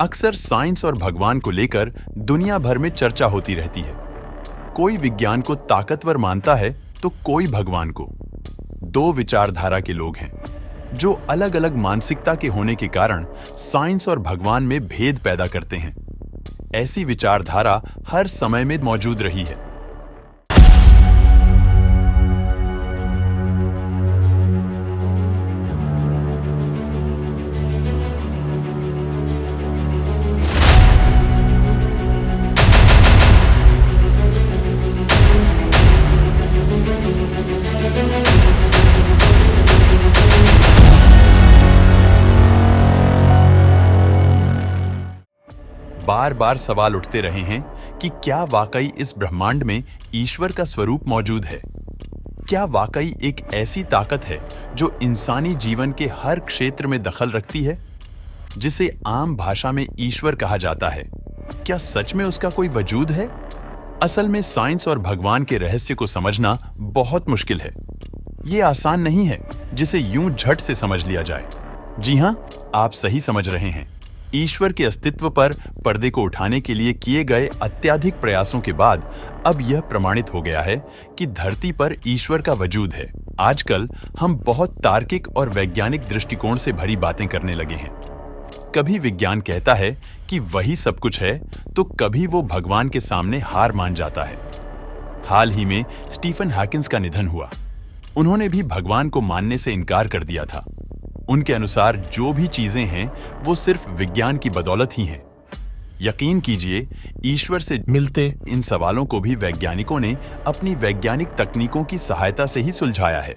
अक्सर साइंस और भगवान को लेकर दुनिया भर में चर्चा होती रहती है। कोई विज्ञान को ताकतवर मानता है तो कोई भगवान को। दो विचारधारा के लोग हैं जो अलग अलग मानसिकता के होने के कारण साइंस और भगवान में भेद पैदा करते हैं। ऐसी विचारधारा हर समय में मौजूद रही है। बार बार सवाल उठते रहे हैं कि क्या वाकई इस ब्रह्मांड में ईश्वर का स्वरूप मौजूद है? क्या वाकई एक ऐसी ताकत है जो इंसानी जीवन के हर क्षेत्र में दखल रखती है, जिसे आम भाषा में ईश्वर कहा जाता है? क्या सच में उसका कोई वजूद है? असल में साइंस और भगवान के रहस्य को समझना बहुत मुश्किल है। ये आसान नहीं है जिसे यूं झट से समझ लिया जाए। जी हां, आप सही समझ रहे हैं। ईश्वर के अस्तित्व पर पर्दे को उठाने के लिए किए गए अत्यधिक प्रयासों के बाद अब यह प्रमाणित हो गया है कि धरती पर ईश्वर का वजूद है। आजकल हम बहुत तार्किक और वैज्ञानिक दृष्टिकोण से भरी बातें करने लगे हैं। कभी विज्ञान कहता है कि वही सब कुछ है, तो कभी वो भगवान के सामने हार मान जाता है। हाल ही में स्टीफन हॉकिंस का निधन हुआ। उन्होंने भी भगवान को मानने से इनकार कर दिया था। उनके अनुसार जो भी चीजें हैं वो सिर्फ विज्ञान की बदौलत ही हैं। यकीन कीजिए, ईश्वर से मिलते इन सवालों को भी वैज्ञानिकों ने अपनी वैज्ञानिक तकनीकों की सहायता से ही सुलझाया है।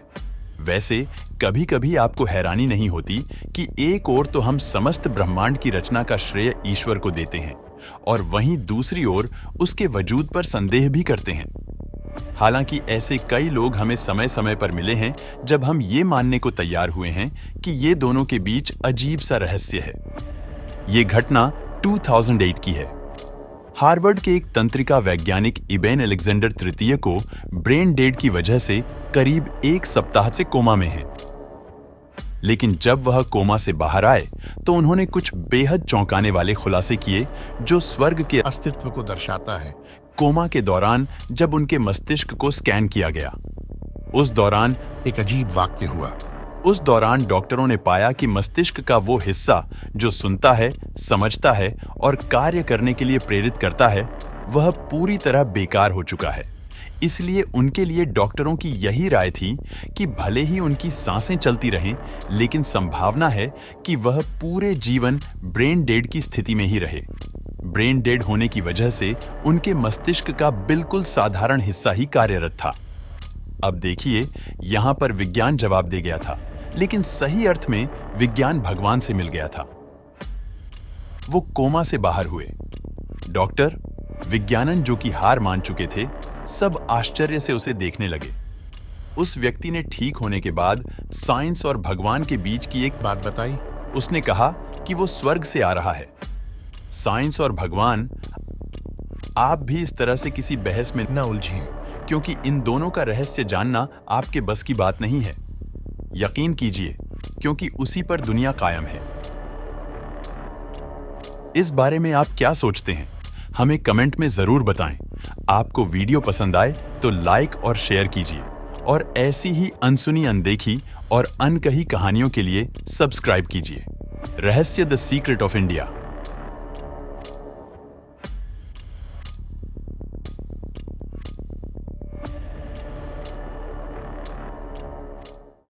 वैसे कभी कभी आपको हैरानी नहीं होती कि एक ओर तो हम समस्त ब्रह्मांड की रचना का श्रेय ईश्वर को देते हैं और वहीं दूसरी ओर उसके वजूद पर संदेह भी करते हैं। हालांकि ऐसे कई लोग हमें समय समय पर मिले हैं जब हम ये मानने को तैयार हुए हैं कि ये दोनों के बीच अजीब सा रहस्य है। ये घटना 2008 की है। हार्वर्ड के एक तंत्रिका वैज्ञानिक इबेन अलेक्जेंडर तृतीय को ब्रेन डेड की वजह से करीब 1 सप्ताह से कोमा में हैं। लेकिन जब वह कोमा से बाहर आए तो उन्होंने कुछ बेहद चौंकाने वाले खुलासे किए जो स्वर्ग के अस्तित्व को दर्शाता है। कोमा के दौरान जब उनके मस्तिष्क को स्कैन किया गया, उस दौरान एक अजीब वाक्य हुआ। उस दौरान डॉक्टरों ने पाया कि मस्तिष्क का वो हिस्सा जो सुनता है, समझता है और कार्य करने के लिए प्रेरित करता है, वह पूरी तरह बेकार हो चुका है। इसलिए उनके लिए डॉक्टरों की यही राय थी कि भले ही उनकी सांसें चलती रहें, लेकिन संभावना है कि वह पूरे जीवन ब्रेन डेड की स्थिति में ही रहे। ब्रेन डेड होने की वजह से उनके मस्तिष्क का बिल्कुल साधारण हिस्सा ही कार्यरत था। अब देखिए, यहां पर विज्ञान जवाब दे गया था, लेकिन सही अर्थ में विज्ञान भगवान से मिल गया था। वो कोमा से बाहर हुए। डॉक्टर, विज्ञानन जो कि हार मान चुके थे, सब आश्चर्य से उसे देखने लगे। उस व्यक्ति ने ठीक होने के बाद साइंस और भगवान के बीच की एक बात बताई। उसने कहा कि वो स्वर्ग से आ रहा है। साइंस और भगवान, आप भी इस तरह से किसी बहस में न उलझिए, क्योंकि इन दोनों का रहस्य जानना आपके बस की बात नहीं है। यकीन कीजिए, क्योंकि उसी पर दुनिया कायम है। इस बारे में आप क्या सोचते हैं? हमें कमेंट में जरूर बताएं। आपको वीडियो पसंद आए तो लाइक और शेयर कीजिए और ऐसी ही अनसुनी, अनदेखी और अनकही कहानियों के लिए सब्सक्राइब कीजिए। रहस्य द सीक्रेट ऑफ इंडिया।